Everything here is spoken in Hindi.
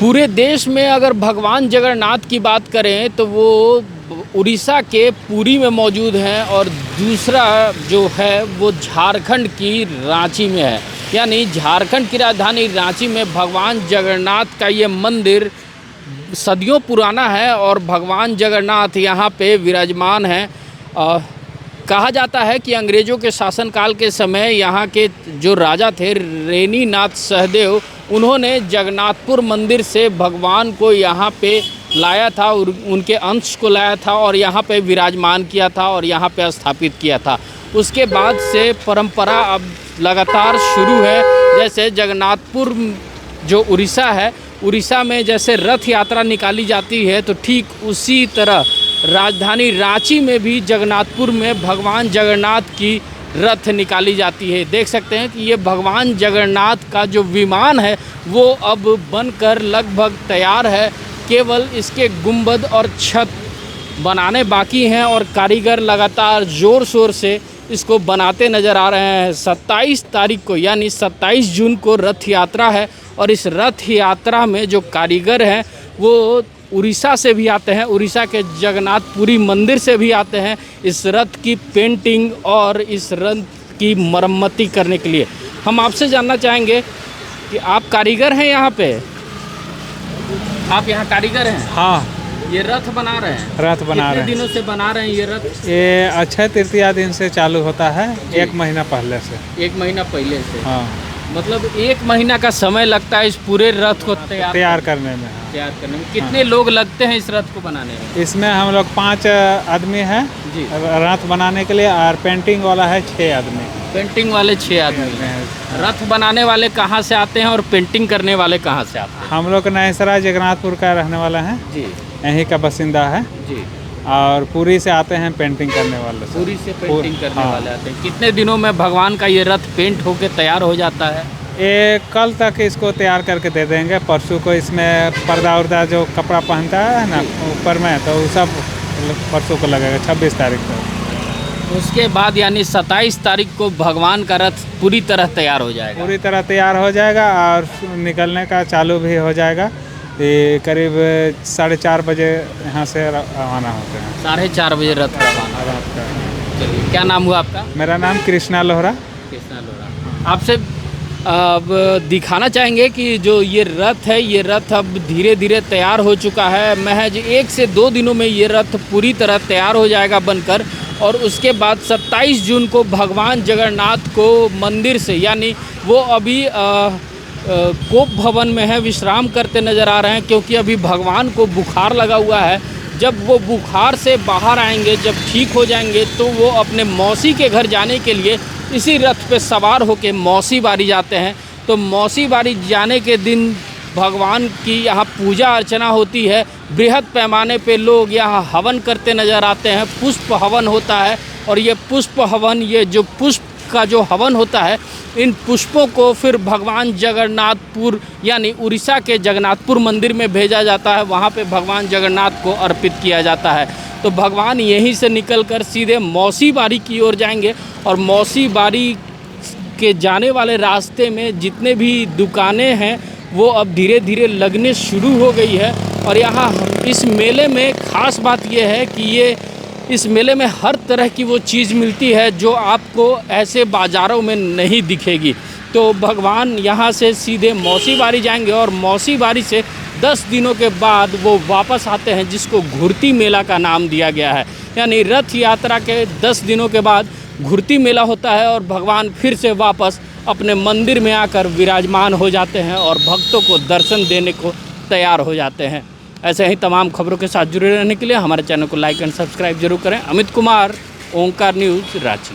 पूरे देश में अगर भगवान जगन्नाथ की बात करें तो वो उड़ीसा के पुरी में मौजूद हैं और दूसरा जो है वो झारखंड की रांची में है। यानी झारखंड की राजधानी रांची में भगवान जगन्नाथ का ये मंदिर सदियों पुराना है और भगवान जगन्नाथ यहाँ पे विराजमान हैं। कहा जाता है कि अंग्रेज़ों के शासनकाल के समय यहाँ के जो राजा थे रेनी नाथ सहदेव, उन्होंने जगन्नाथपुर मंदिर से भगवान को यहाँ पे लाया था और उनके अंश को लाया था और यहाँ पे विराजमान किया था और यहाँ पे स्थापित किया था। उसके बाद से परंपरा अब लगातार शुरू है। जैसे जगन्नाथपुर जो उड़ीसा है, उड़ीसा में जैसे रथ यात्रा निकाली जाती है तो ठीक उसी तरह राजधानी रांची में भी जगन्नाथपुर में भगवान जगन्नाथ की रथ निकाली जाती है। देख सकते हैं कि ये भगवान जगन्नाथ का जो विमान है वो अब बनकर लगभग तैयार है। केवल इसके गुंबद और छत बनाने बाकी हैं और कारीगर लगातार ज़ोर शोर से इसको बनाते नज़र आ रहे हैं। 27 तारीख को यानी 27 जून को रथ यात्रा है और इस रथ यात्रा में जो कारीगर हैं वो उड़ीसा से भी आते हैं, उड़ीसा के जगन्नाथपुरी मंदिर से भी आते हैं इस रथ की पेंटिंग और इस रथ की मरम्मती करने के लिए। हम आपसे जानना चाहेंगे कि आप कारीगर हैं यहाँ पे? आप यहाँ कारीगर हैं? हाँ, ये रथ बना रहे हैं? रथ बना रहे हैं। कितने दिनों से बना रहे हैं ये रथ? ये अक्षय तृतीया दिन से चालू होता है, 1 महीना पहले से। 1 महीना पहले से? हाँ, मतलब 1 महीना का समय लगता है इस पूरे रथ को तैयार करने में। तैयार करने में कितने लोग लगते हैं इस रथ को बनाने में? इसमें हम लोग 5 आदमी हैं जी। रथ बनाने के लिए और पेंटिंग वाला है 6 आदमी। पेंटिंग वाले 6 आदमी हैं। रथ बनाने वाले कहाँ से आते हैं और पेंटिंग करने वाले कहाँ से आते हैं? हम लोग नहसराय जगन्नाथपुर का रहने वाला है जी। यहीं का बासिंदा है जी। और पुरी से आते हैं पेंटिंग करने वाले। पूरी से पेंटिंग करने हाँ। वाले आते हैं। कितने दिनों में भगवान का ये रथ पेंट होके तैयार हो जाता है? ये कल तक इसको तैयार करके दे देंगे। परसों को इसमें पर्दा उर्दा जो कपड़ा पहनता है ना ऊपर में, तो वो सब परसों को लगेगा, 26 तारीख को। उसके बाद यानी 27 तारीख को भगवान का रथ पूरी तरह तैयार हो जाएगा? पूरी तरह तैयार हो जाएगा और निकलने का चालू भी हो जाएगा। ये करीब 4:30 बजे यहाँ से रवाना होते हैं। 4:30 बजे रथ रवाना। रात का। चलिए, क्या नाम हुआ आपका? मेरा नाम कृष्णा लोहरा। कृष्णा लोहरा। आपसे अब दिखाना चाहेंगे कि जो ये रथ है, ये रथ अब धीरे धीरे तैयार हो चुका है। महज 1 से 2 दिनों में ये रथ पूरी तरह तैयार हो जाएगा बनकर और उसके बाद 27 जून को भगवान जगन्नाथ को मंदिर से, यानी वो अभी कोप भवन में है, विश्राम करते नज़र आ रहे हैं क्योंकि अभी भगवान को बुखार लगा हुआ है। जब वो बुखार से बाहर आएंगे, जब ठीक हो जाएंगे तो वो अपने मौसी के घर जाने के लिए इसी रथ पे सवार होके मौसी बारी जाते हैं। तो मौसी बारी जाने के दिन भगवान की यहाँ पूजा अर्चना होती है। बृहद पैमाने पे लोग यहाँ हवन करते नज़र आते हैं। पुष्प हवन होता है और ये पुष्प हवन, ये जो पुष्प का जो हवन होता है, इन पुष्पों को फिर भगवान जगन्नाथपुर यानी उड़ीसा के जगन्नाथपुर मंदिर में भेजा जाता है। वहाँ पे भगवान जगन्नाथ को अर्पित किया जाता है। तो भगवान यहीं से निकलकर सीधे मौसी बारी की ओर जाएंगे और मौसी बारी के जाने वाले रास्ते में जितने भी दुकानें हैं वो अब धीरे धीरे लगने शुरू हो गई है। और यहाँ इस मेले में ख़ास बात यह है कि इस मेले में हर तरह की वो चीज़ मिलती है जो आपको ऐसे बाज़ारों में नहीं दिखेगी। तो भगवान यहाँ से सीधे मौसी बारी जाएंगे और मौसी बारी से 10 दिनों के बाद वो वापस आते हैं, जिसको घुरती मेला का नाम दिया गया है। यानी रथ यात्रा के 10 दिनों के बाद घुरती मेला होता है और भगवान फिर से वापस अपने मंदिर में आकर विराजमान हो जाते हैं और भक्तों को दर्शन देने को तैयार हो जाते हैं। ऐसे ही तमाम खबरों के साथ जुड़े रहने के लिए हमारे चैनल को लाइक एंड सब्सक्राइब जरूर करें। अमित कुमार, ओंकार न्यूज़, रांची।